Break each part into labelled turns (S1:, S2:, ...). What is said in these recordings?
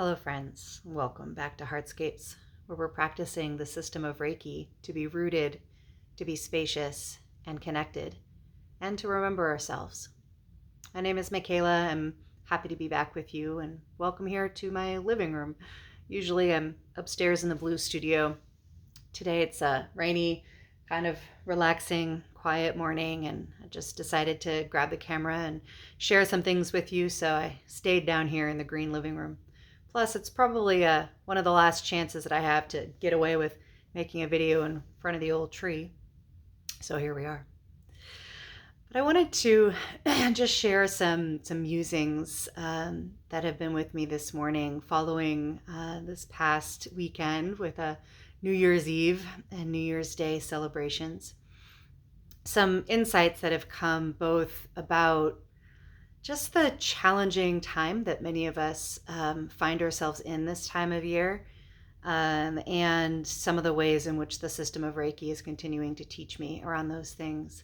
S1: Hello, friends. Welcome back to Heartscapes, where we're practicing the system of Reiki to be rooted, to be spacious and connected, and to remember ourselves. My name is Michaela. I'm happy to be back with you, and welcome here to my living room. Usually I'm upstairs in the blue studio. Today it's a rainy, kind of relaxing, quiet morning, and I just decided to grab the camera and share some things with you, so I stayed down here in the green living room. Plus, it's probably one of the last chances that I have to get away with making a video in front of the old tree. So here we are. But I wanted to just share some musings that have been with me this morning following this past weekend with a New Year's Eve and New Year's Day celebrations. Some insights that have come both about just the challenging time that many of us find ourselves in this time of year, and some of the ways in which the system of Reiki is continuing to teach me around those things.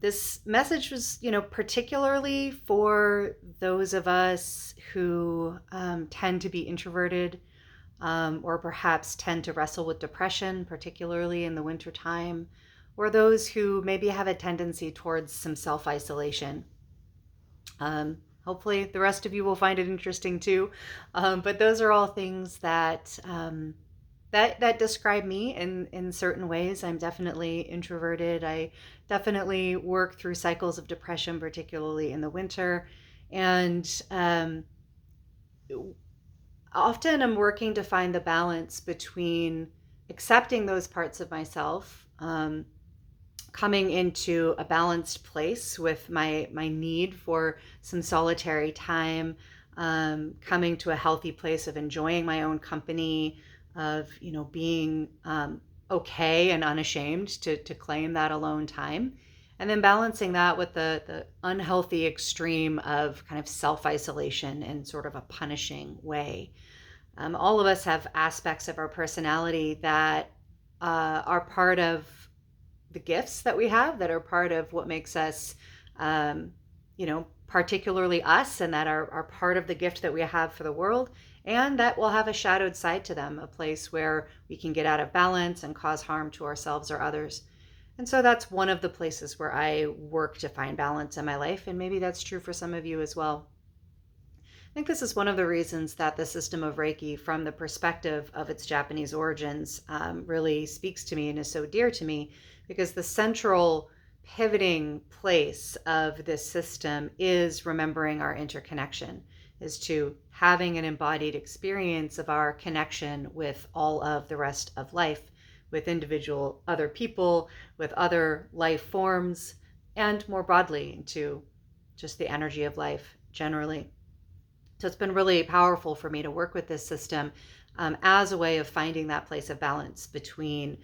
S1: This message was, particularly for those of us who tend to be introverted, or perhaps tend to wrestle with depression, particularly in the wintertime, or those who maybe have a tendency towards some self-isolation. Hopefully the rest of you will find it interesting too. But those are all things that that describe me in certain ways. I'm definitely introverted. I definitely work through cycles of depression, particularly in the winter. And often I'm working to find the balance between accepting those parts of myself, coming into a balanced place with my need for some solitary time, coming to a healthy place of enjoying my own company, of being okay and unashamed to claim that alone time, and then balancing that with the unhealthy extreme of kind of self-isolation in sort of a punishing way. All of us have aspects of our personality that are part of the gifts that we have, that are part of what makes us, particularly us, and that are part of the gift that we have for the world, and that will have a shadowed side to them, a place where we can get out of balance and cause harm to ourselves or others. And so that's one of the places where I work to find balance in my life, and maybe that's true for some of you as well. I think this is one of the reasons that the system of Reiki, from the perspective of its Japanese origins, really speaks to me and is so dear to me, because the central pivoting place of this system is remembering our interconnection, is to having an embodied experience of our connection with all of the rest of life, with individual other people, with other life forms, and more broadly into just the energy of life generally. So it's been really powerful for me to work with this system as a way of finding that place of balance between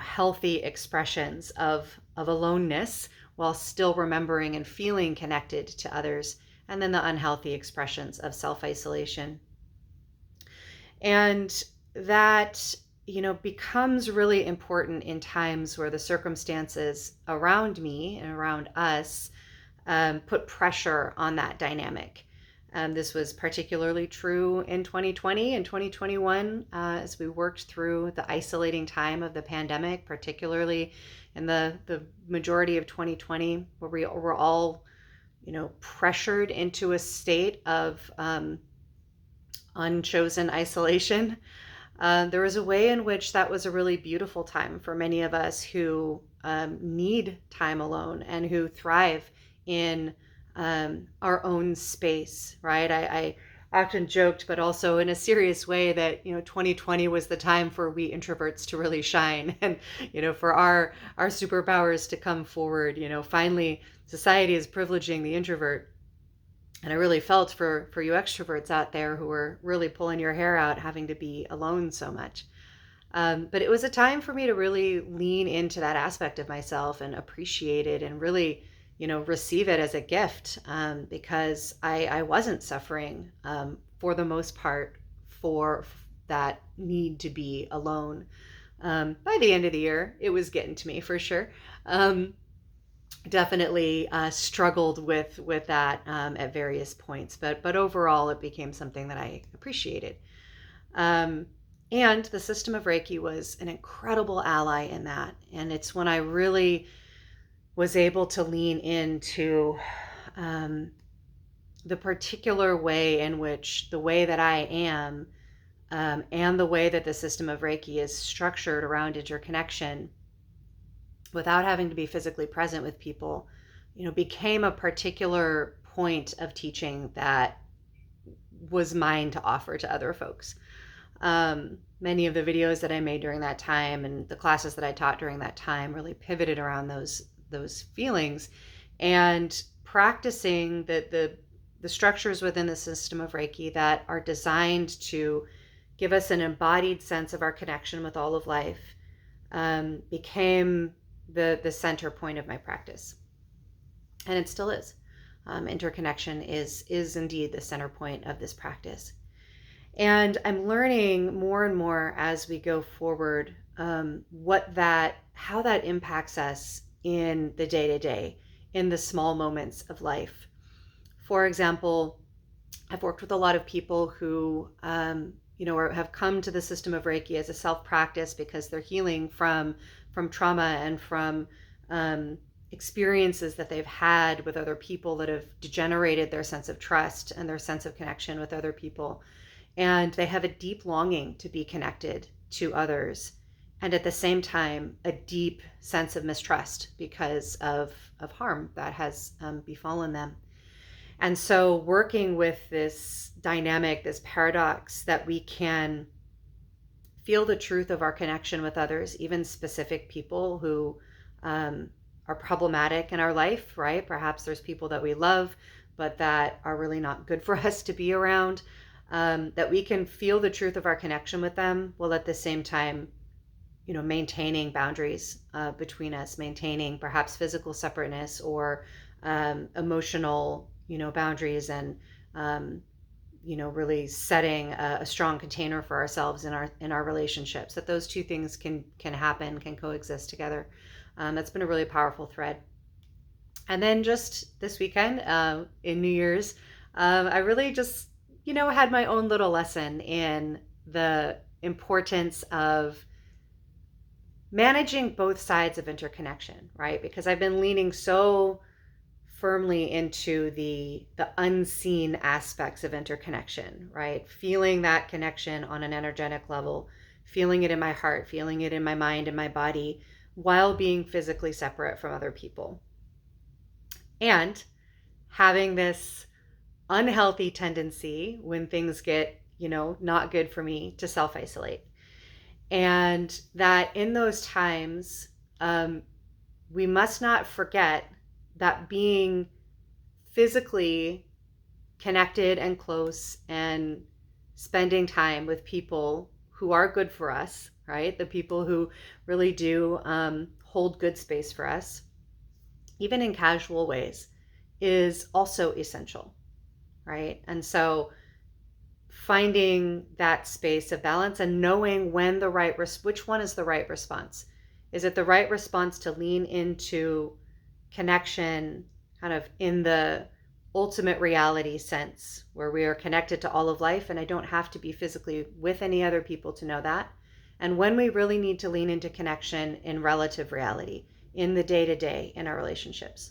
S1: healthy expressions of aloneness while still remembering and feeling connected to others, and then the unhealthy expressions of self-isolation. And that becomes really important in times where the circumstances around me and around us put pressure on that dynamic. This was particularly true in 2020 and 2021 as we worked through the isolating time of the pandemic, particularly in the majority of 2020, where we were all, pressured into a state of unchosen isolation. There was a way in which that was a really beautiful time for many of us who need time alone and who thrive in our own space, right? I often joked, but also in a serious way, that 2020 was the time for we introverts to really shine, and for our superpowers to come forward. Finally society is privileging the introvert, and I really felt for you extroverts out there who were really pulling your hair out having to be alone so much. But it was a time for me to really lean into that aspect of myself and appreciate it, and really receive it as a gift, because I wasn't suffering for the most part for that need to be alone. By the end of the year, it was getting to me for sure. definitely struggled with that at various points, but overall it became something that I appreciated. Um, and the system of Reiki was an incredible ally in that. And it's when I really was able to lean into um, the particular way in which the way that I am, and the way that the system of Reiki is structured around interconnection without having to be physically present with people, became a particular point of teaching that was mine to offer to other folks. Many of the videos that I made during that time and the classes that I taught during that time really pivoted around those feelings, and practicing the structures within the system of Reiki that are designed to give us an embodied sense of our connection with all of life, became the center point of my practice, and it still is. Interconnection is indeed the center point of this practice. And I'm learning more and more as we go forward, how that impacts us in the day to day, in the small moments of life. For example, I've worked with a lot of people who, have come to the system of Reiki as a self practice because they're healing from trauma and from experiences that they've had with other people that have degenerated their sense of trust and their sense of connection with other people. And they have a deep longing to be connected to others, and at the same time a deep sense of mistrust because of harm that has befallen them. And so working with this dynamic, this paradox, that we can feel the truth of our connection with others, even specific people who are problematic in our life, right? Perhaps there's people that we love but that are really not good for us to be around. That we can feel the truth of our connection with them, while at the same time, maintaining boundaries between us, maintaining perhaps physical separateness or emotional, boundaries, and really setting a strong container for ourselves in our relationships. That those two things can happen, can coexist together. That's been a really powerful thread. And then just this weekend, in New Year's, I really just had my own little lesson in the importance of managing both sides of interconnection, right? Because I've been leaning so firmly into the unseen aspects of interconnection, right? Feeling that connection on an energetic level, feeling it in my heart, feeling it in my mind and my body, while being physically separate from other people. And having this unhealthy tendency when things get, not good for me, to self-isolate. And that in those times, we must not forget that being physically connected and close and spending time with people who are good for us, right? The people who really do hold good space for us, even in casual ways, is also essential, right? And so finding that space of balance and knowing when which one is the right response. Is it the right response to lean into connection kind of in the ultimate reality sense, where we are connected to all of life and I don't have to be physically with any other people to know that? And when we really need to lean into connection in relative reality, in the day-to-day, in our relationships.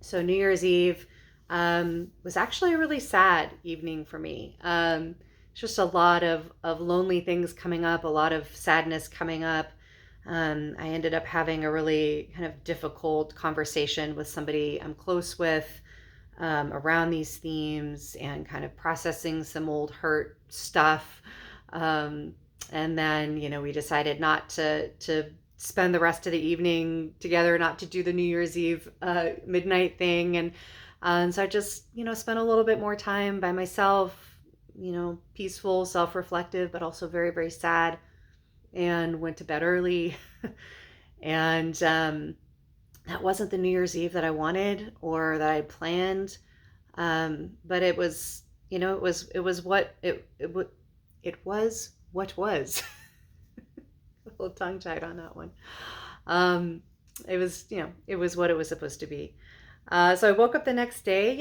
S1: So New Year's Eve was actually a really sad evening for me. Just a lot of lonely things coming up, a lot of sadness coming up. I ended up having a really kind of difficult conversation with somebody I'm close with around these themes, and kind of processing some old hurt stuff. And then, we decided not to spend the rest of the evening together, not to do the New Year's Eve midnight thing. And so I just, spent a little bit more time by myself, peaceful, self-reflective, but also very, very sad, and went to bed early. And that wasn't the New Year's Eve that I wanted or that I had planned. But it was, it was what was. A little tongue-tied on that one. It was, it was what it was supposed to be. So I woke up the next day,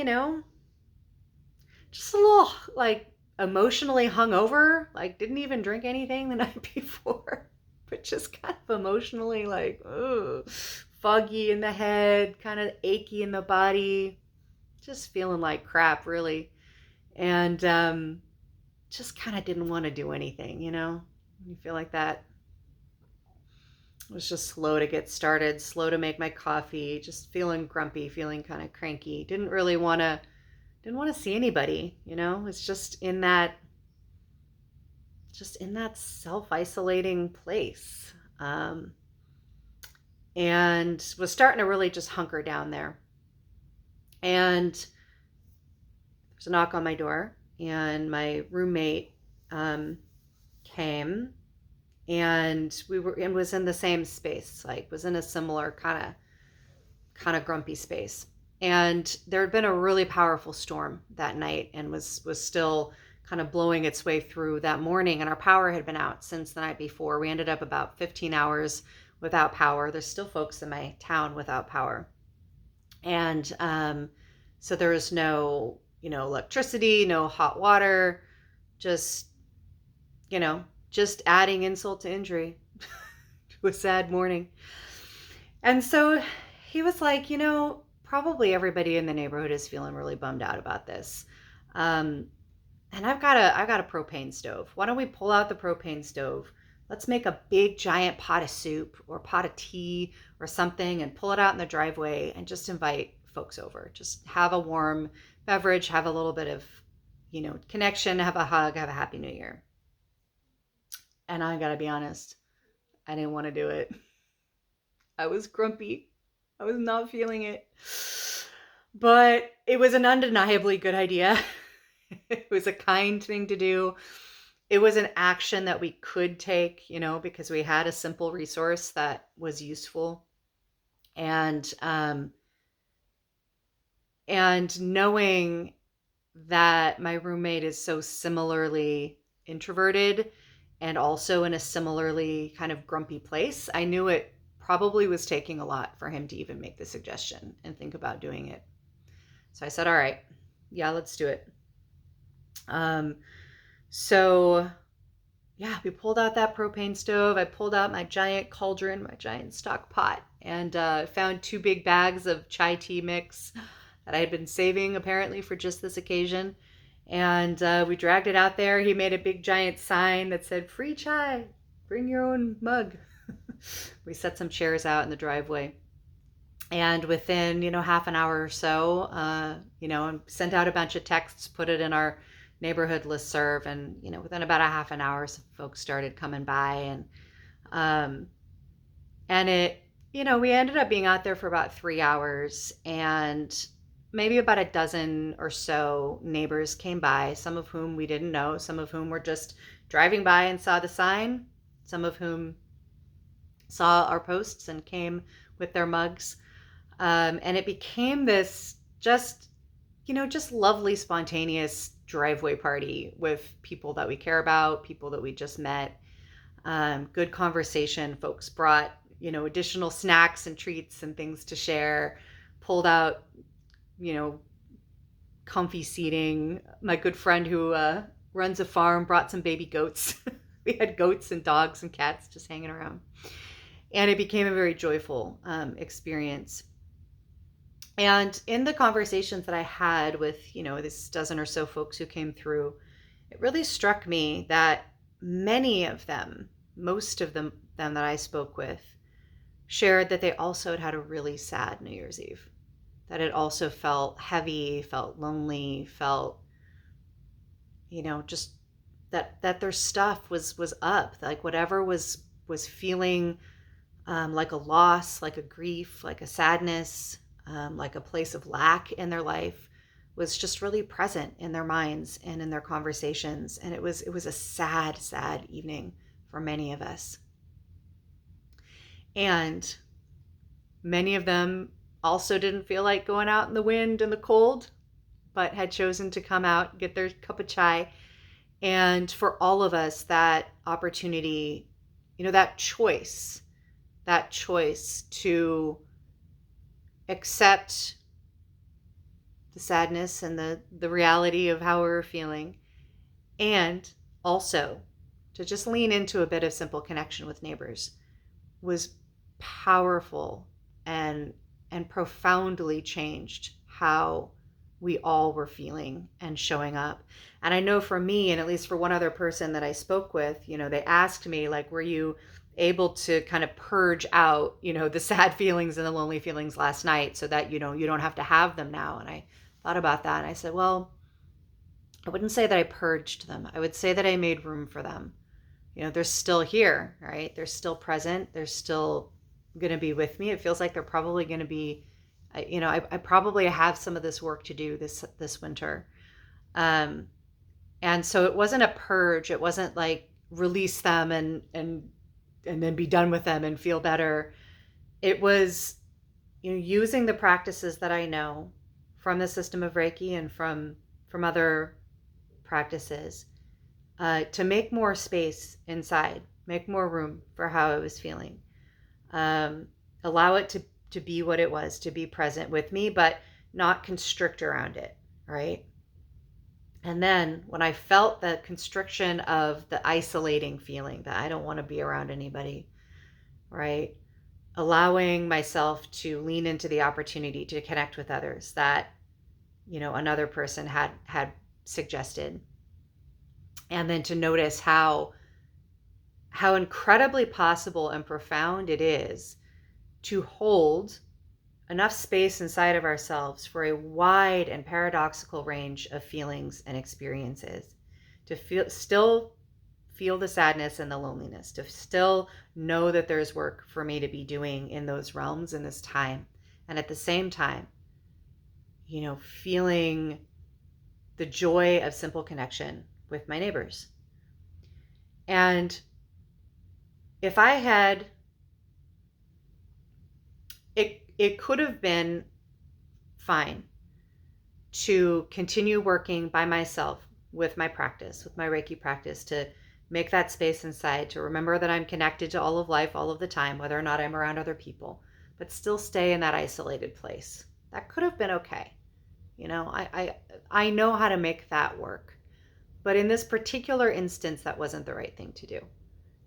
S1: just a little like emotionally hungover, like didn't even drink anything the night before, but just kind of emotionally like, ugh, foggy in the head, kind of achy in the body, just feeling like crap, really. And just kind of didn't want to do anything, You feel like that. It was just slow to get started, slow to make my coffee, just feeling grumpy, feeling kind of cranky. Didn't want to see anybody, It's just in that self-isolating place. And was starting to really just hunker down there. And there's a knock on my door, and my roommate came, and was in the same space, like was in a similar kind of grumpy space. And there had been a really powerful storm that night, and was still kind of blowing its way through that morning. And our power had been out since the night before. We ended up about 15 hours without power. There's still folks in my town without power. And so there was no, electricity, no hot water, just, just adding insult to injury to a sad morning. And so he was like, probably everybody in the neighborhood is feeling really bummed out about this. And I've got a propane stove. Why don't we pull out the propane stove? Let's make a big giant pot of soup or pot of tea or something and pull it out in the driveway and just invite folks over. Just have a warm beverage, have a little bit of, connection, have a hug, have a happy new year. And I gotta be honest, I didn't want to do it. I was grumpy. I was not feeling it. But it was an undeniably good idea. It was a kind thing to do. It was an action that we could take, because we had a simple resource that was useful. And knowing that my roommate is so similarly introverted and also in a similarly kind of grumpy place, I knew it probably was taking a lot for him to even make the suggestion and think about doing it. So I said, all right, yeah, let's do it. So yeah, we pulled out that propane stove. I pulled out my giant cauldron, my giant stock pot, and found 2 big bags of chai tea mix that I had been saving apparently for just this occasion. And we dragged it out there. He made a big giant sign that said, "Free chai, bring your own mug." We set some chairs out in the driveway. And within, half an hour or so, sent out a bunch of texts, put it in our neighborhood listserv. And, within about a half an hour, some folks started coming by. And it, we ended up being out there for about 3 hours. And maybe about a dozen or so neighbors came by, some of whom we didn't know, some of whom were just driving by and saw the sign, some of whom saw our posts and came with their mugs. And it became this just lovely, spontaneous driveway party with people that we care about, people that we just met. Good conversation. Folks brought, additional snacks and treats and things to share, pulled out, comfy seating. My good friend who runs a farm brought some baby goats. We had goats and dogs and cats just hanging around. And it became a very joyful experience. And in the conversations that I had with, this dozen or so folks who came through, it really struck me that many of them, most of them that I spoke with, shared that they also had a really sad New Year's Eve. That it also felt heavy, felt lonely, felt, just that their stuff was up. Like whatever was feeling like a loss, like a grief, like a sadness, like a place of lack in their life was just really present in their minds and in their conversations. And it was a sad, sad evening for many of us. And many of them also didn't feel like going out in the wind and the cold, but had chosen to come out, get their cup of chai. And for all of us, that opportunity, that choice that choice to accept the sadness and the reality of how we were feeling, and also to just lean into a bit of simple connection with neighbors was powerful and profoundly changed how we all were feeling and showing up. And I know for me, and at least for one other person that I spoke with, they asked me, like, were you able to kind of purge out, the sad feelings and the lonely feelings last night so that, you don't have to have them now? And I thought about that and I said, well, I wouldn't say that I purged them. I would say that I made room for them. They're still here, right? They're still present. They're still going to be with me. It feels like they're probably going to be, I probably have some of this work to do this winter. And so it wasn't a purge. It wasn't like release them and then be done with them and feel better. It was, using the practices that I know from the system of Reiki and from other practices, to make more space inside, make more room for how I was feeling, allow it to be what it was, to be present with me, but not constrict around it, right? And then when I felt the constriction of the isolating feeling that I don't want to be around anybody, right? Allowing myself to lean into the opportunity to connect with others that, another person had suggested. And then to notice how incredibly possible and profound it is to hold enough space inside of ourselves for a wide and paradoxical range of feelings and experiences, to still feel the sadness and the loneliness, to still know that there's work for me to be doing in those realms in this time. And at the same time, feeling the joy of simple connection with my neighbors. And if I had, it could have been fine to continue working by myself with my practice, with my Reiki practice, to make that space inside, to remember that I'm connected to all of life all of the time, whether or not I'm around other people, but still stay in that isolated place. That could have been okay. I know how to make that work. But in this particular instance, that wasn't the right thing to do.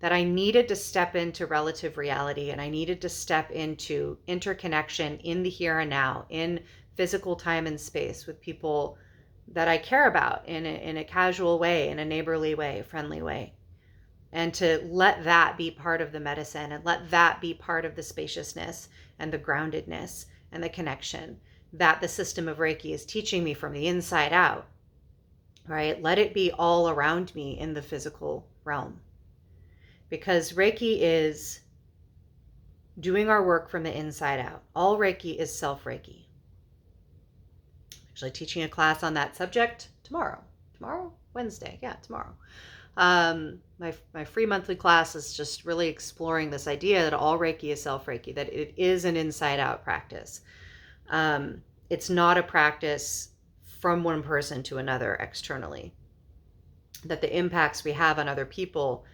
S1: That I needed to step into relative reality, and I needed to step into interconnection in the here and now, in physical time and space with people that I care about in a casual way, in a neighborly way, friendly way. And to let that be part of the medicine, and let that be part of the spaciousness and the groundedness and the connection that the system of Reiki is teaching me from the inside out, right? Let it be all around me in the physical realm. Because Reiki is doing our work from the inside out. All Reiki is self-Reiki. Actually teaching a class on that subject tomorrow. Wednesday. Yeah, tomorrow. My free monthly class is just really exploring this idea that all Reiki is self-Reiki, that it is an inside-out practice. It's not a practice from one person to another externally. That the impacts we have on other people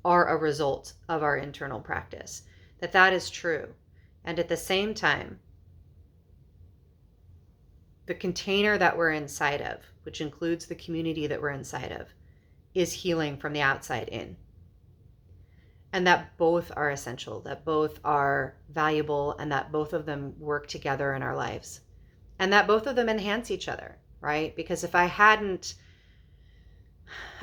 S1: are a result of our internal practice. That is true. And at the same time, the container that we're inside of, which includes the community that we're inside of, is healing from the outside in. And that both are essential, that both are valuable, and that both of them work together in our lives. And that both of them enhance each other, right? Because if I hadn't,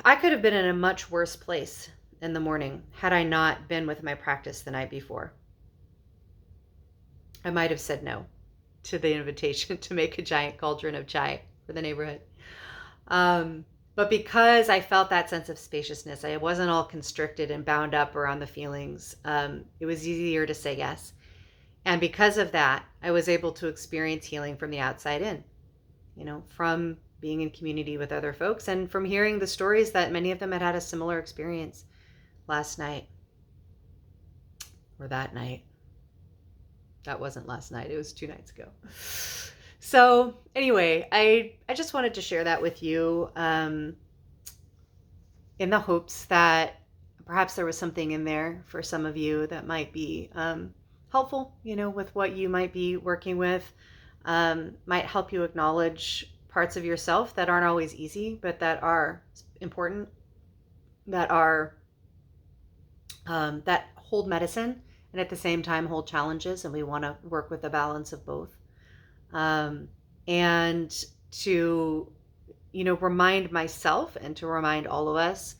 S1: I could have been in a much worse place in the morning had I not been with my practice the night before. I might have said no to the invitation to make a giant cauldron of chai for the neighborhood. But because I felt that sense of spaciousness, I wasn't all constricted and bound up around the feelings. It was easier to say yes. And because of that, I was able to experience healing from the outside in, from being in community with other folks and from hearing the stories that many of them had a similar experience last night or that night. That wasn't last night. It was 2 nights ago. So anyway, I just wanted to share that with you in the hopes that perhaps there was something in there for some of you that might be helpful, with what you might be working with, might help you acknowledge parts of yourself that aren't always easy, but that are important, that are that hold medicine and at the same time hold challenges, and we want to work with a balance of both. And to, remind myself and to remind all of us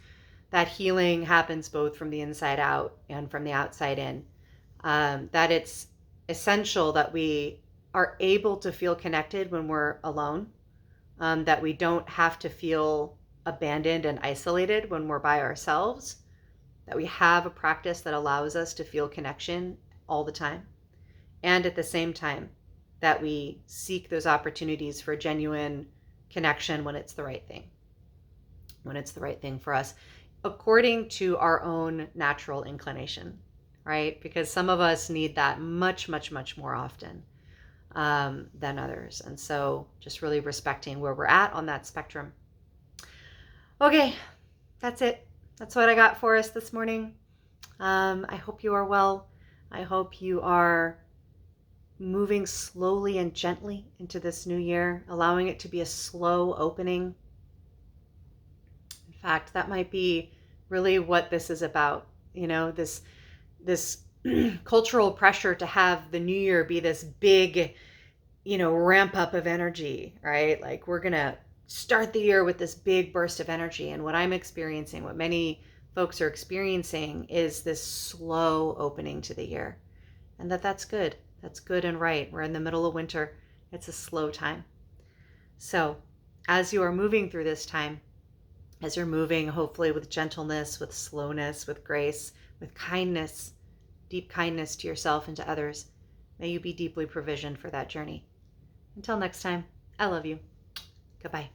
S1: that healing happens both from the inside out and from the outside in. That it's essential that we are able to feel connected when we're alone, that we don't have to feel abandoned and isolated when we're by ourselves, that we have a practice that allows us to feel connection all the time. And at the same time, that we seek those opportunities for genuine connection when it's the right thing, for us, according to our own natural inclination, right? Because some of us need that much, much, much more often than others. And so just really respecting where we're at on that spectrum. Okay, that's it. That's what I got for us this morning. I hope you are well. I hope you are moving slowly and gently into this new year, allowing it to be a slow opening. In fact, that might be really what this is about. This cultural pressure to have the new year be this big, ramp up of energy, right? Like we're going to start the year with this big burst of energy. And what I'm experiencing, what many folks are experiencing, is this slow opening to the year. And that's good. That's good and right. We're in the middle of winter. It's a slow time. So as you are moving through this time, as you're moving hopefully with gentleness, with slowness, with grace, with kindness, deep kindness to yourself and to others, may you be deeply provisioned for that journey. Until next time, I love you. Goodbye.